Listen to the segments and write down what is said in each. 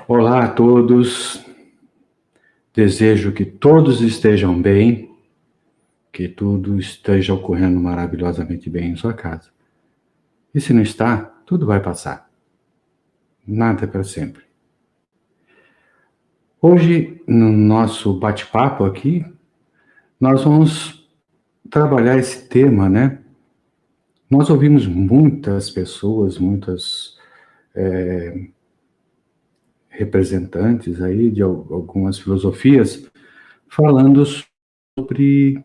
Olá a todos, desejo que todos estejam bem, que tudo esteja ocorrendo maravilhosamente bem em sua casa. E se não está, tudo vai passar. Nada é para sempre. Hoje, no nosso bate-papo aqui, nós vamos trabalhar esse tema, né? Nós ouvimos muitas pessoas, muitas representantes aí de algumas filosofias falando sobre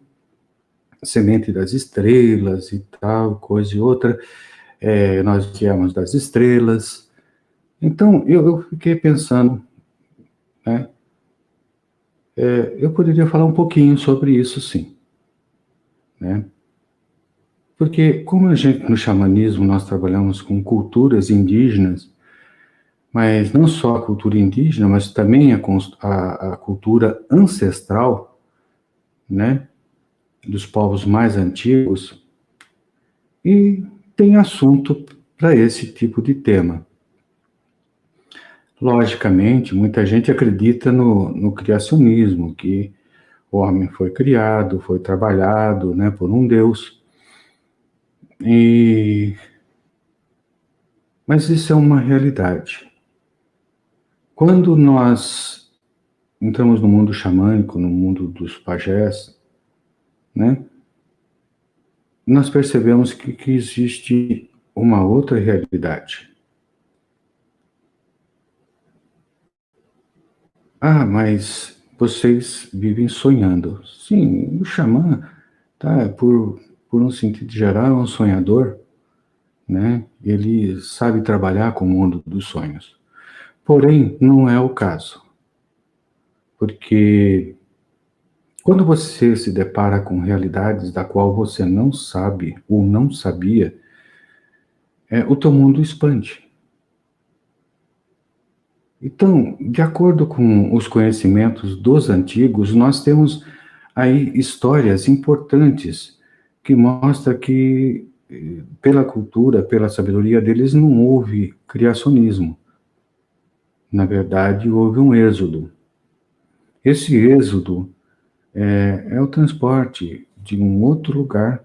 semente das estrelas e tal, coisa e outra. Nós viemos das estrelas. Então, eu fiquei pensando, né? Eu poderia falar um pouquinho sobre isso, sim, né? Porque, como a gente, no xamanismo, nós trabalhamos com culturas indígenas, mas não só a cultura indígena, mas também a cultura ancestral, né? Dos povos mais antigos, e tem assunto para esse tipo de tema. Logicamente, muita gente acredita no criacionismo, que o homem foi criado, foi trabalhado, né, por um Deus. Mas isso é uma realidade. Quando nós entramos no mundo xamânico, no mundo dos pajés, né, nós percebemos que existe uma outra realidade. Ah, mas vocês vivem sonhando. Sim, o xamã, tá, por um sentido geral, é um sonhador, né? Ele sabe trabalhar com o mundo dos sonhos. Porém, não é o caso, porque quando você se depara com realidades da qual você não sabe ou não sabia, o teu mundo expande. Então, de acordo com os conhecimentos dos antigos, nós temos aí histórias importantes que mostram que, pela cultura, pela sabedoria deles, não houve criacionismo. Na verdade, houve um êxodo. Esse êxodo é o transporte de um outro lugar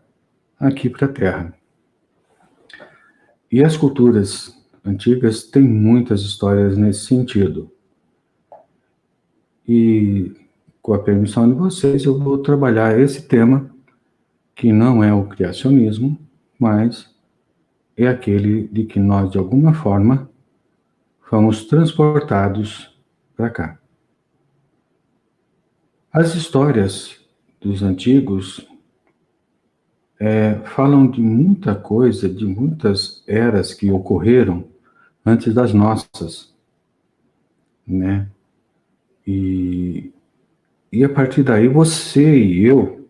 aqui para a Terra. E as culturas antigas têm muitas histórias nesse sentido. E, com a permissão de vocês, eu vou trabalhar esse tema, que não é o criacionismo, mas é aquele de que nós, de alguma forma, fomos transportados para cá. As histórias dos antigos falam de muita coisa, de muitas eras que ocorreram antes das nossas, né? E a partir daí, você e eu,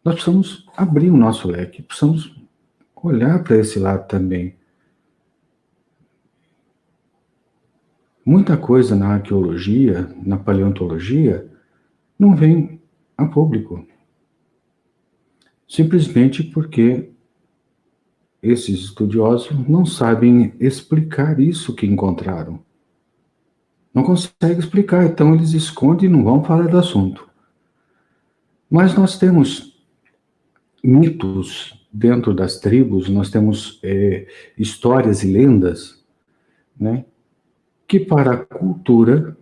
nós precisamos abrir o nosso leque, precisamos olhar para esse lado também. Muita coisa na arqueologia, na paleontologia, não vem a público. Simplesmente porque esses estudiosos não sabem explicar isso que encontraram. Não conseguem explicar, então eles escondem e não vão falar do assunto. Mas nós temos mitos dentro das tribos, nós temos histórias e lendas, né, que para a cultura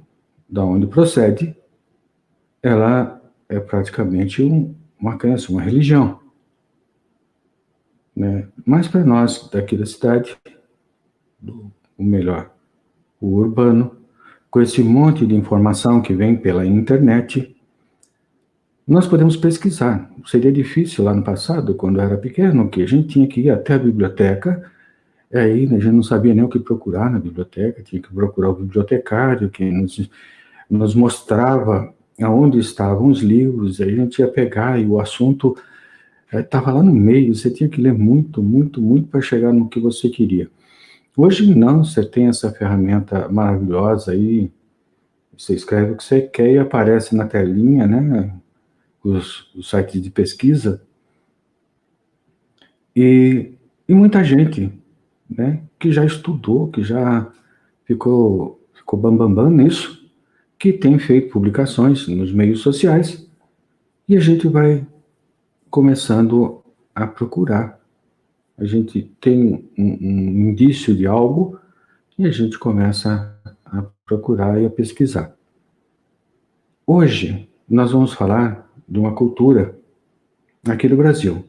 da onde procede, ela é praticamente uma crença, uma religião, né? Mas para nós daqui da cidade, o melhor, o urbano, com esse monte de informação que vem pela internet, nós podemos pesquisar. Seria difícil lá no passado, quando eu era pequeno, que a gente tinha que ir até a biblioteca, e aí a gente não sabia nem o que procurar na biblioteca, tinha que procurar o bibliotecário, que nos mostrava aonde estavam os livros, aí a gente ia pegar e o assunto estava lá no meio, você tinha que ler muito, muito, muito para chegar no que você queria. Hoje não, você tem essa ferramenta maravilhosa aí, você escreve o que você quer e aparece na telinha, né, os sites de pesquisa, e muita gente, né, que já estudou, que já ficou ficou bambambam nisso, que tem feito publicações nos meios sociais, e a gente vai começando a procurar. A gente tem um indício de algo e a gente começa a procurar e a pesquisar. Hoje, nós vamos falar de uma cultura aqui do Brasil.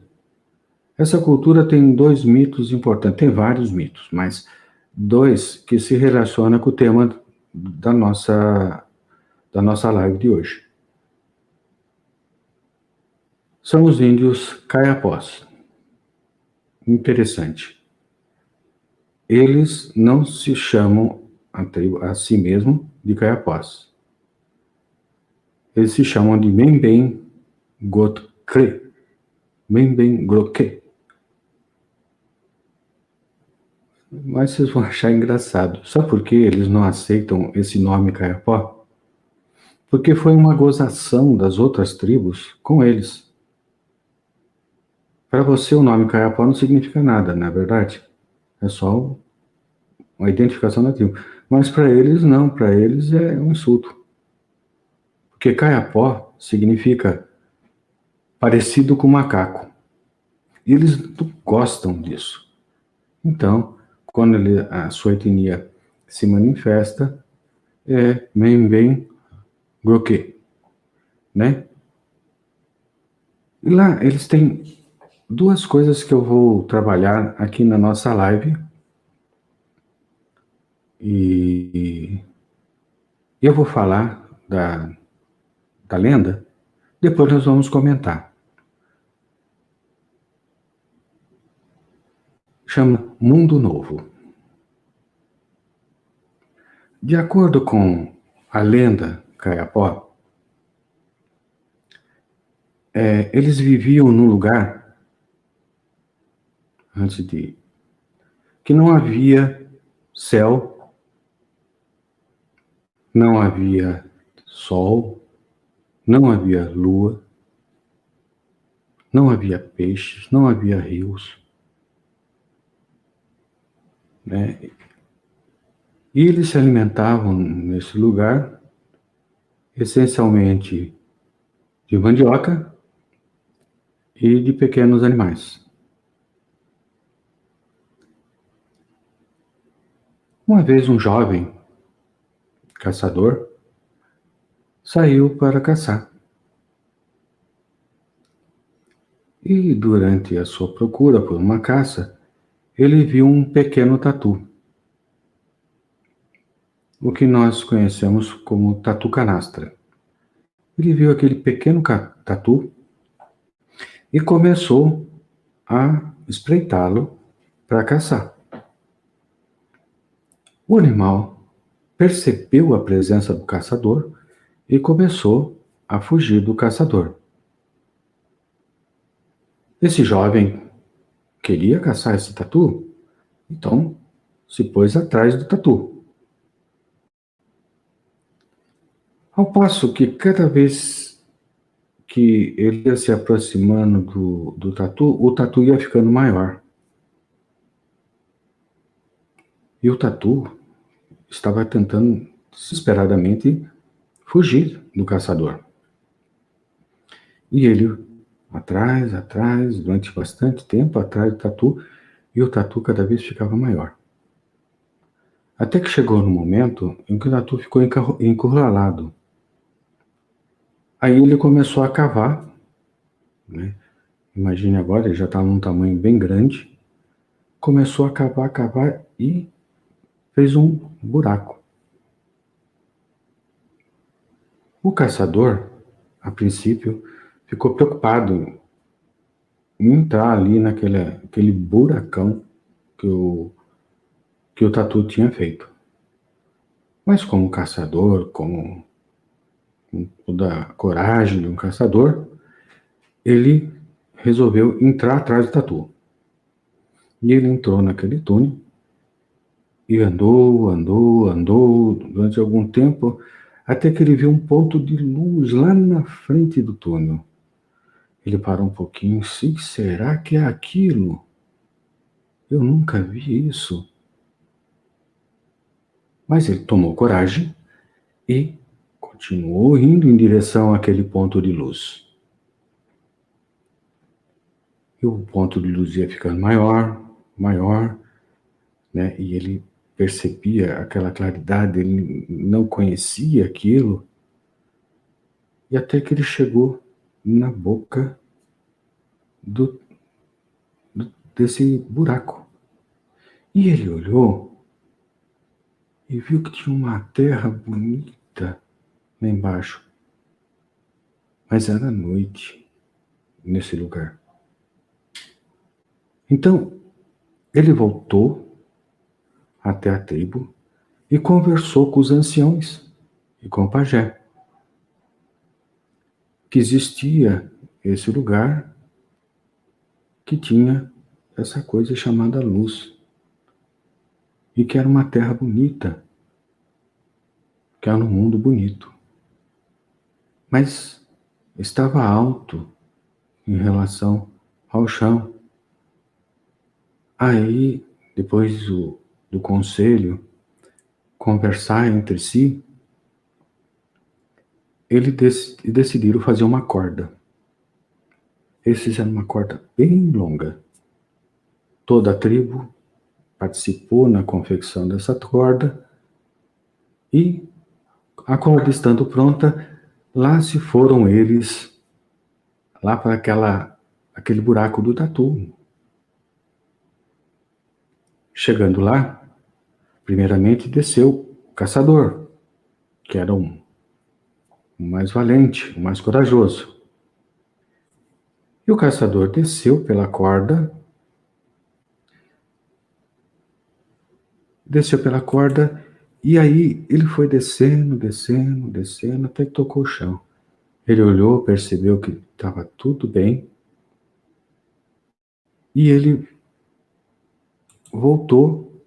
Essa cultura tem dois mitos importantes, tem vários mitos, mas dois que se relacionam com o tema da nossa live de hoje. São os índios caiapós. Interessante. Eles não se chamam a si mesmo de caiapós. Eles se chamam de Membem Gotkre. Membem Groke. Mas vocês vão achar engraçado. Sabe por que eles não aceitam esse nome caiapó? Porque foi uma gozação das outras tribos com eles. Para você, o nome caiapó não significa nada, não é verdade? É só uma identificação da tribo. Mas para eles, não. Para eles é um insulto. Porque caiapó significa parecido com macaco. E eles não gostam disso. Então, quando a sua etnia se manifesta, é Membem Groke, né? E lá eles têm duas coisas que eu vou trabalhar aqui na nossa live. E eu vou falar da lenda, depois nós vamos comentar. Chama Mundo Novo. De acordo com a lenda caiapó, eles viviam num lugar, antes de, que não havia céu, não havia sol, não havia lua, não havia peixes, não havia rios, né? E eles se alimentavam nesse lugar, essencialmente de mandioca e de pequenos animais. Uma vez um jovem caçador saiu para caçar. E durante a sua procura por uma caça, ele viu um pequeno tatu, o que nós conhecemos como tatu canastra. Ele viu aquele pequeno tatu e começou a espreitá-lo para caçar. O animal percebeu a presença do caçador e começou a fugir do caçador. Esse jovem queria caçar esse tatu, então se pôs atrás do tatu. Ao passo que cada vez que ele ia se aproximando do tatu, o tatu ia ficando maior. E o tatu estava tentando desesperadamente fugir do caçador. E ele, atrás, durante bastante tempo, atrás do tatu, e o tatu cada vez ficava maior. Até que chegou no momento em que o tatu ficou encurralado. Aí ele começou a cavar, né? Imagine agora, ele já estava num tamanho bem grande, começou a cavar e fez um buraco. O caçador, a princípio, ficou preocupado em entrar ali naquele buracão que o tatu tinha feito. Mas como caçador, com toda a coragem de um caçador, ele resolveu entrar atrás do tatu. E ele entrou naquele túnel e andou durante algum tempo, até que ele viu um ponto de luz lá na frente do túnel. Ele parou um pouquinho, sim, será que é aquilo? Eu nunca vi isso. Mas ele tomou coragem e continuou indo em direção àquele ponto de luz. E o ponto de luz ia ficando maior, maior, né? E ele percebia aquela claridade, ele não conhecia aquilo, e até que ele chegou na boca desse buraco. E ele olhou e viu que tinha uma terra bonita lá embaixo. Mas era noite nesse lugar. Então, ele voltou até a tribo e conversou com os anciãos e com o pajé, que existia esse lugar que tinha essa coisa chamada luz, e que era uma terra bonita, que era um mundo bonito. Mas estava alto em relação ao chão. Aí, depois do conselho conversar entre si, eles decidiram fazer uma corda. Eles fizeram uma corda bem longa. Toda a tribo participou na confecção dessa corda e, a corda estando pronta, lá se foram eles, lá para aquele buraco do tatu. Chegando lá, primeiramente desceu o caçador, que era o mais valente, o mais corajoso. E o caçador desceu pela corda, e aí ele foi descendo, descendo, descendo, até que tocou o chão. Ele olhou, percebeu que estava tudo bem, e ele voltou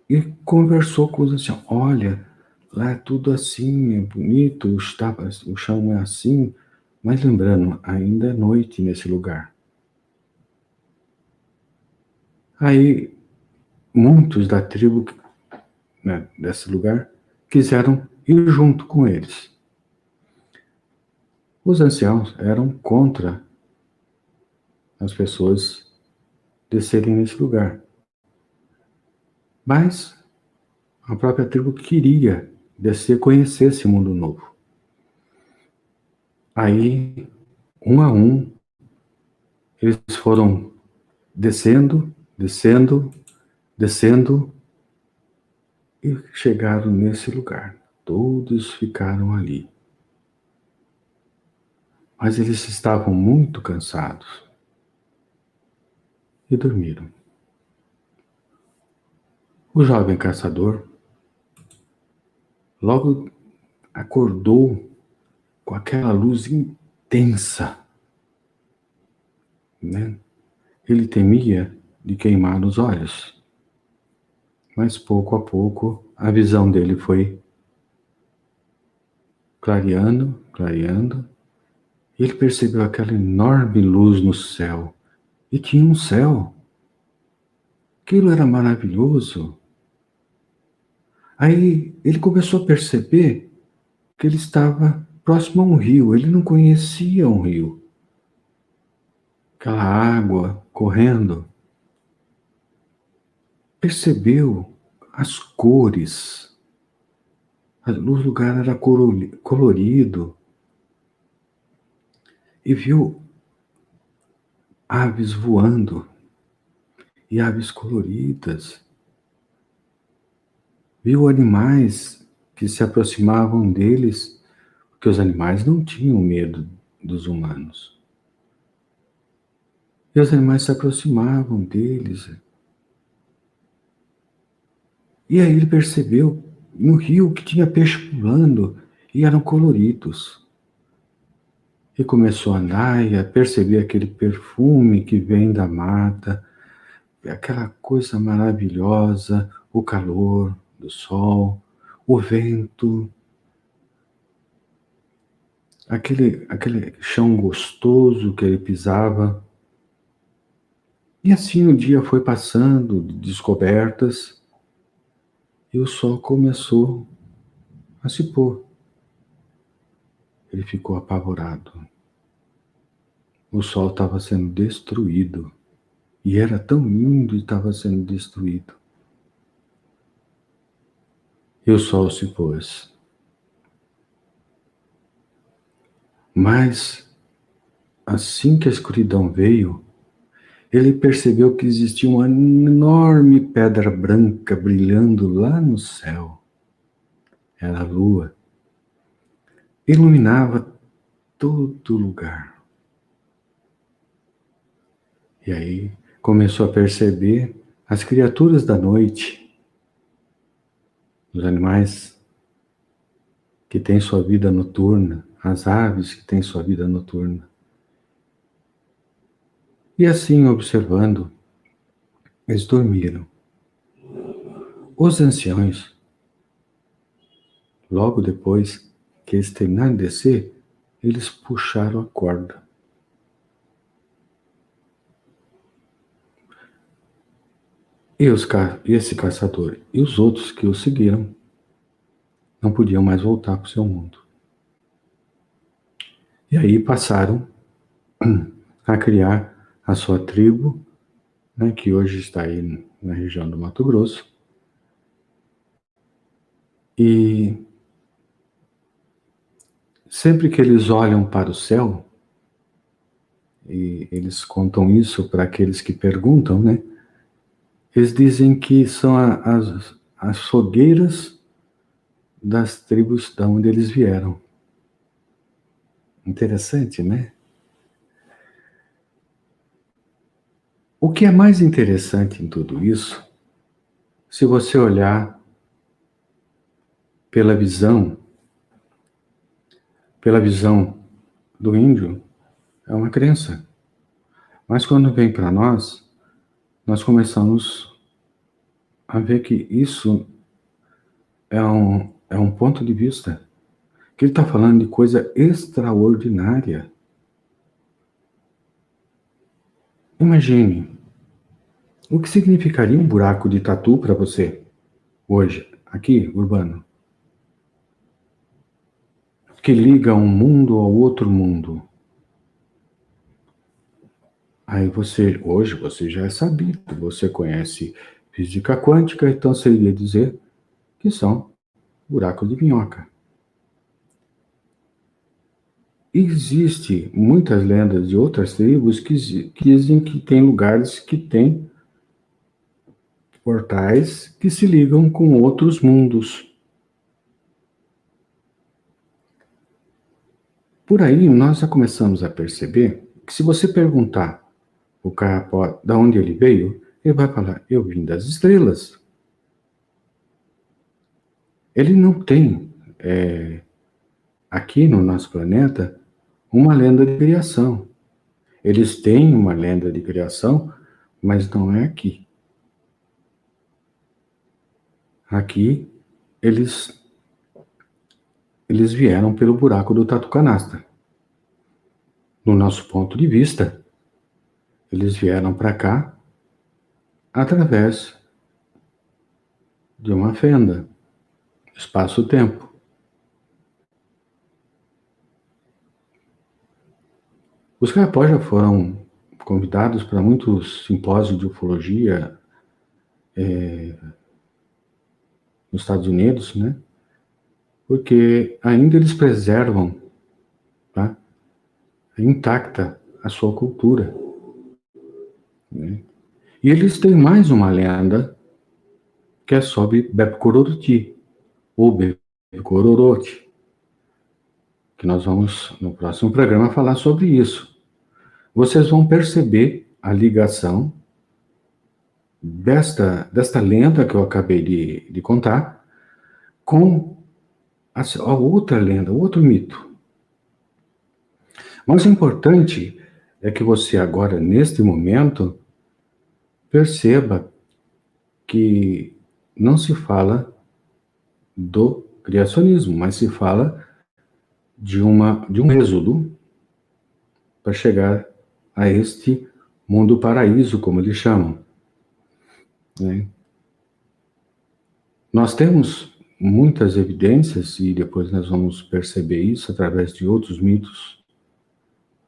e conversou com os anciãos. Olha, lá é tudo assim, é bonito, o chão é assim, mas lembrando, ainda é noite nesse lugar. Aí, muitos da tribo, né, desse lugar, quiseram ir junto com eles. Os anciãos eram contra as pessoas descerem nesse lugar. Mas a própria tribo queria descer, conhecer esse mundo novo. Aí, um a um, eles foram descendo, descendo, descendo, e chegaram nesse lugar. Todos ficaram ali. Mas eles estavam muito cansados e dormiram. O jovem caçador logo acordou com aquela luz intensa, né? Ele temia de queimar os olhos, mas pouco a pouco a visão dele foi clareando, clareando, e ele percebeu aquela enorme luz no céu, e tinha um céu. Aquilo era maravilhoso. Aí ele começou a perceber que ele estava próximo a um rio, ele não conhecia um rio. Aquela água correndo. Percebeu as cores. O lugar era colorido. E viu aves voando. E aves coloridas. Viu animais que se aproximavam deles, porque os animais não tinham medo dos humanos. E os animais se aproximavam deles. E aí ele percebeu no rio que tinha peixe pulando e eram coloridos. E começou a andar e a perceber aquele perfume que vem da mata, aquela coisa maravilhosa, o calor do sol, o vento, aquele chão gostoso que ele pisava. E assim o dia foi passando de descobertas, e o sol começou a se pôr. Ele ficou apavorado. O sol estava sendo destruído. E era tão lindo e estava sendo destruído. E o sol se pôs. Mas, assim que a escuridão veio, ele percebeu que existia uma enorme pedra branca brilhando lá no céu. Era a lua. Iluminava todo lugar. E aí começou a perceber as criaturas da noite, os animais que têm sua vida noturna, as aves que têm sua vida noturna. E assim, observando, eles dormiram. Os anciãos, logo depois que eles terminaram de descer, eles puxaram a corda. E esse caçador e os outros que o seguiram não podiam mais voltar para o seu mundo. E aí passaram a criar a sua tribo, né, que hoje está aí na região do Mato Grosso. E sempre que eles olham para o céu, e eles contam isso para aqueles que perguntam, né? Eles dizem que são as fogueiras das tribos da onde eles vieram. Interessante, né? O que é mais interessante em tudo isso, se você olhar pela visão do índio, é uma crença. Mas quando vem para nós começamos a ver que isso é um ponto de vista, que ele está falando de coisa extraordinária. Imagine, o que significaria um buraco de tatu para você, hoje, aqui, Urbano? Que liga um mundo ao outro mundo. Aí hoje você já é sabido, você conhece física quântica, então você iria dizer que são buracos de minhoca. Existe muitas lendas de outras tribos que dizem que tem lugares que tem portais que se ligam com outros mundos. Por aí nós já começamos a perceber que se você perguntar o cara de onde ele veio, ele vai falar, eu vim das estrelas. Ele não tem, aqui no nosso planeta, uma lenda de criação. Eles têm uma lenda de criação, mas não é aqui. Aqui, eles vieram pelo buraco do Tatu Canastra. No nosso ponto de vista, eles vieram para cá através de uma fenda, espaço-tempo. Os Caipós já foram convidados para muitos simpósios de ufologia nos Estados Unidos, né? Porque ainda eles preservam, tá, intacta a sua cultura. Né? E eles têm mais uma lenda que é sobre Bepcororoti, ou Becororote, que nós vamos, no próximo programa, falar sobre isso. Vocês vão perceber a ligação desta lenda que eu acabei de contar com a outra lenda, o outro mito. Mas o importante é que você agora, neste momento, perceba que não se fala do criacionismo, mas se fala de um êxodo para chegar a este mundo paraíso, como eles chamam. Né? Nós temos muitas evidências, e depois nós vamos perceber isso através de outros mitos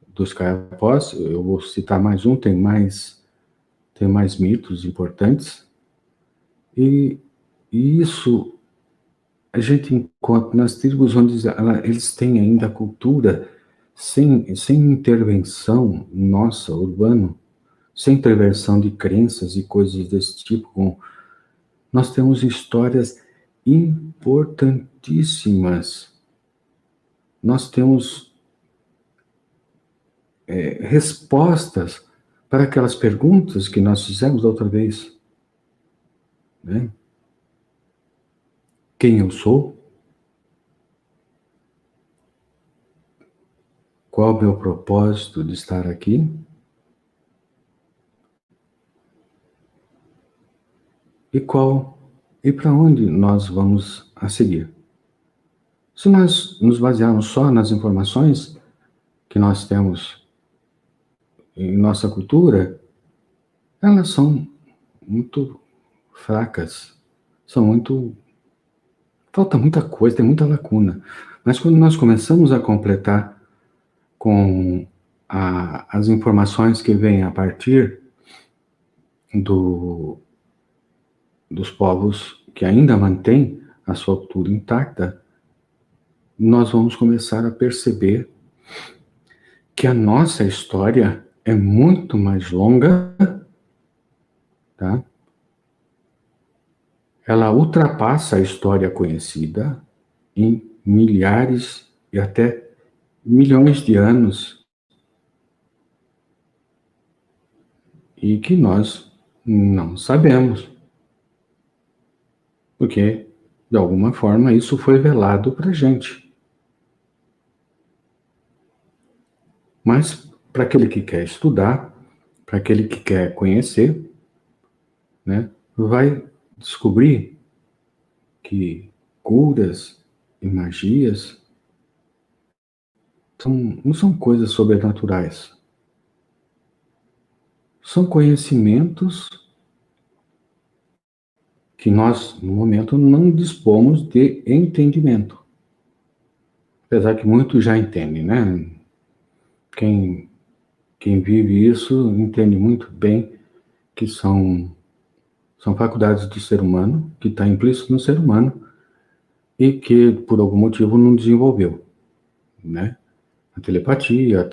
dos Kayapós. Eu vou citar mais um, tem mais mitos importantes. E isso a gente encontra nas tribos onde eles têm ainda a cultura sem intervenção nossa, urbano, sem intervenção de crenças e coisas desse tipo. Nós temos histórias importantíssimas. Nós temos respostas para aquelas perguntas que nós fizemos da outra vez. Né? Quem eu sou? Qual o meu propósito de estar aqui? E para onde nós vamos a seguir? Se nós nos basearmos só nas informações que nós temos em nossa cultura, elas são muito fracas, falta muita coisa, tem muita lacuna. Mas quando nós começamos a completar com as informações que vêm a partir dos povos que ainda mantêm a sua cultura intacta, nós vamos começar a perceber que a nossa história é muito mais longa, tá? Ela ultrapassa a história conhecida em milhares e até milhões de anos, e que nós não sabemos, porque, de alguma forma, isso foi velado para a gente. Mas, para aquele que quer estudar, para aquele que quer conhecer, né, vai descobrir que curas e magias não são coisas sobrenaturais. São conhecimentos que nós, no momento, não dispomos de entendimento. Apesar que muitos já entendem, né? Quem vive isso entende muito bem que são faculdades do ser humano, que está implícito no ser humano, e que, por algum motivo, não desenvolveu, né? A telepatia,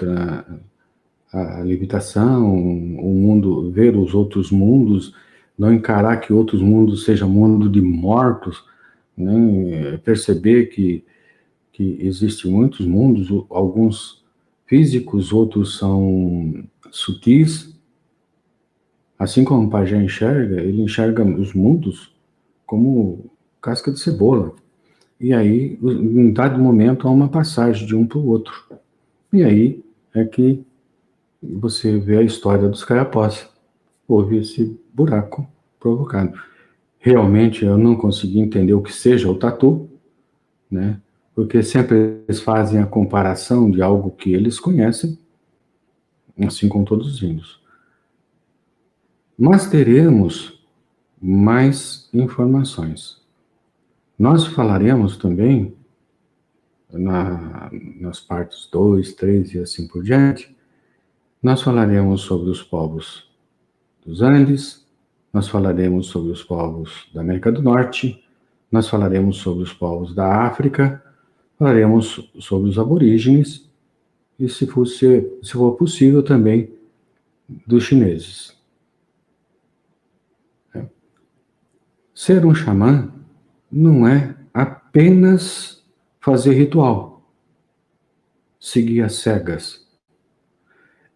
a levitação, o mundo, ver os outros mundos, não encarar que outros mundos sejam mundo de mortos, né? Perceber que existem muitos mundos, alguns físicos, outros são sutis. Assim como o pajé enxerga, ele enxerga os mundos como casca de cebola. E aí, em dado momento, há uma passagem de um para o outro. E aí é que você vê a história dos Kayapós. Houve esse buraco provocado. Realmente eu não consegui entender o que seja o tatu, né? Porque sempre eles fazem a comparação de algo que eles conhecem, assim como todos os índios. Mas teremos mais informações. Nós falaremos também, nas partes 2, 3 e assim por diante, nós falaremos sobre os povos dos Andes, nós falaremos sobre os povos da América do Norte, nós falaremos sobre os povos da África, falaremos sobre os aborígenes e, se for possível, também dos chineses. Ser um xamã não é apenas fazer ritual, seguir às cegas.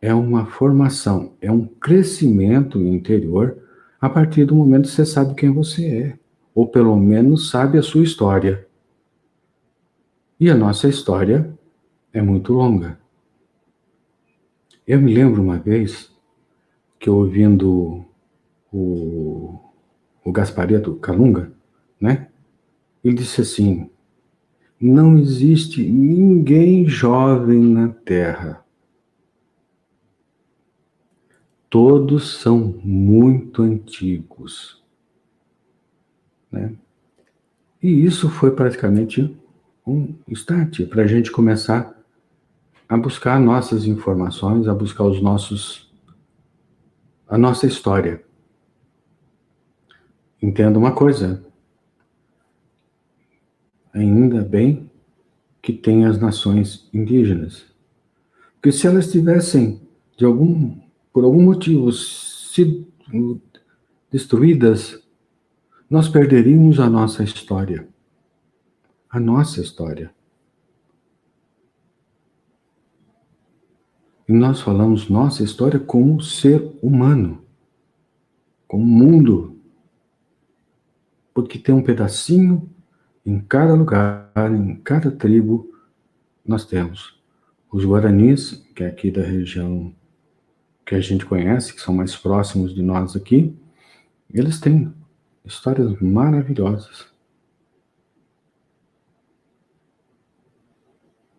É uma formação, é um crescimento interior a partir do momento que você sabe quem você é, ou pelo menos sabe a sua história. E a nossa história é muito longa. Eu me lembro uma vez que, ouvindo o Gasparetto Kalunga, né? Ele disse assim: não existe ninguém jovem na Terra. Todos são muito antigos, né? E isso foi praticamente um start para a gente começar a buscar nossas informações, a buscar a nossa história. Entenda uma coisa, ainda bem que tem as nações indígenas, porque se elas tivessem, por algum motivo, sido destruídas, nós perderíamos a nossa história. A nossa história. E nós falamos nossa história como ser humano, como mundo, porque tem um pedacinho em cada lugar, em cada tribo, nós temos. Os Guaranis, que é aqui da região que a gente conhece, que são mais próximos de nós aqui, eles têm histórias maravilhosas.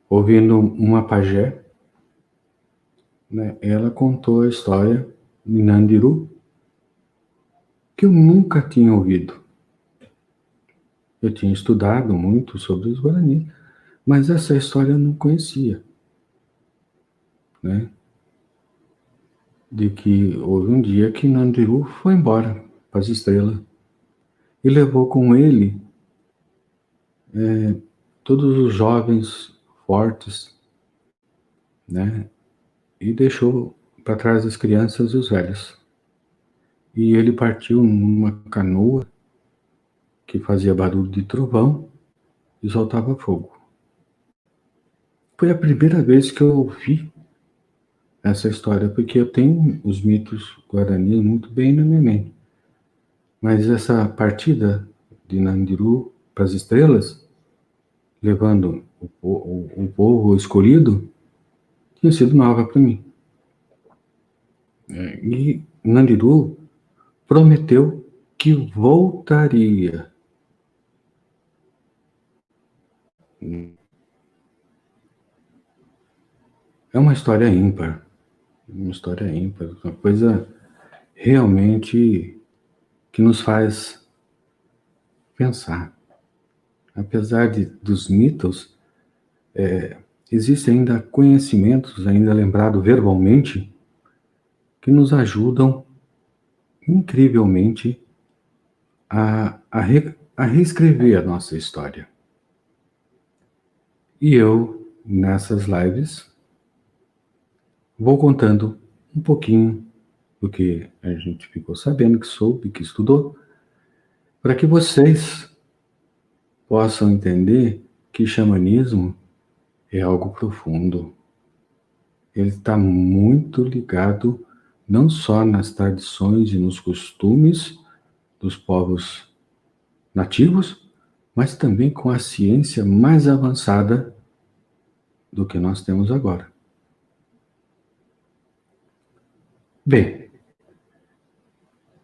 Ouvindo uma pajé, né, ela contou a história de Nandiru, que eu nunca tinha ouvido. Eu tinha estudado muito sobre os Guaranis, mas essa história eu não conhecia, né? De que houve um dia que Nandiru foi embora para as estrelas e levou com ele todos os jovens fortes, né? E deixou para trás as crianças e os velhos. E ele partiu numa canoa que fazia barulho de trovão e soltava fogo. Foi a primeira vez que eu ouvi essa história, porque eu tenho os mitos guaranis muito bem na minha mente. Mas essa partida de Nandiru para as estrelas, levando o povo escolhido, tinha sido nova para mim. E Nandiru prometeu que voltaria. É uma história ímpar, uma coisa realmente que nos faz pensar. Apesar dos mitos, existem ainda conhecimentos, ainda lembrados verbalmente, que nos ajudam incrivelmente a reescrever a nossa história. E eu, nessas lives, vou contando um pouquinho do que a gente ficou sabendo, que soube, que estudou, para que vocês possam entender que xamanismo é algo profundo. Ele está muito ligado não só nas tradições e nos costumes dos povos nativos, mas também com a ciência mais avançada do que nós temos agora. Bem,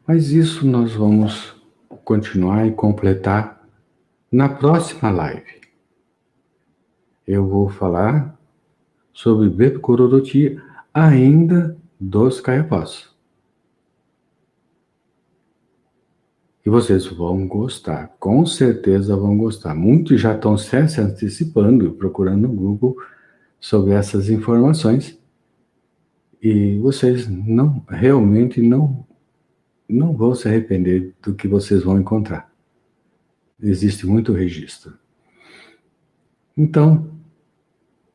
mas isso nós vamos continuar e completar na próxima live. Eu vou falar sobre Bepkororoti ainda dos Caiapós. E vocês vão gostar, com certeza vão gostar. Muitos já estão se antecipando, procurando no Google sobre essas informações. E vocês realmente não vão se arrepender do que vocês vão encontrar. Existe muito registro. Então,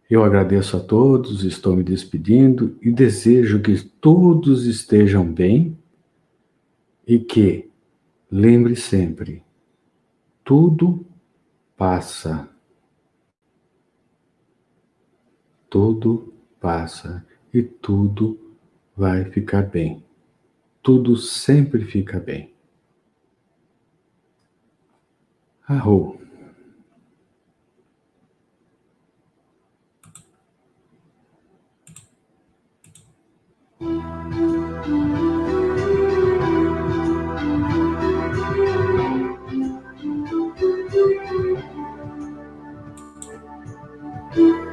eu agradeço a todos, estou me despedindo e desejo que todos estejam bem e que, lembre sempre, tudo passa. Tudo passa e tudo vai ficar bem. Tudo sempre fica bem. Arro.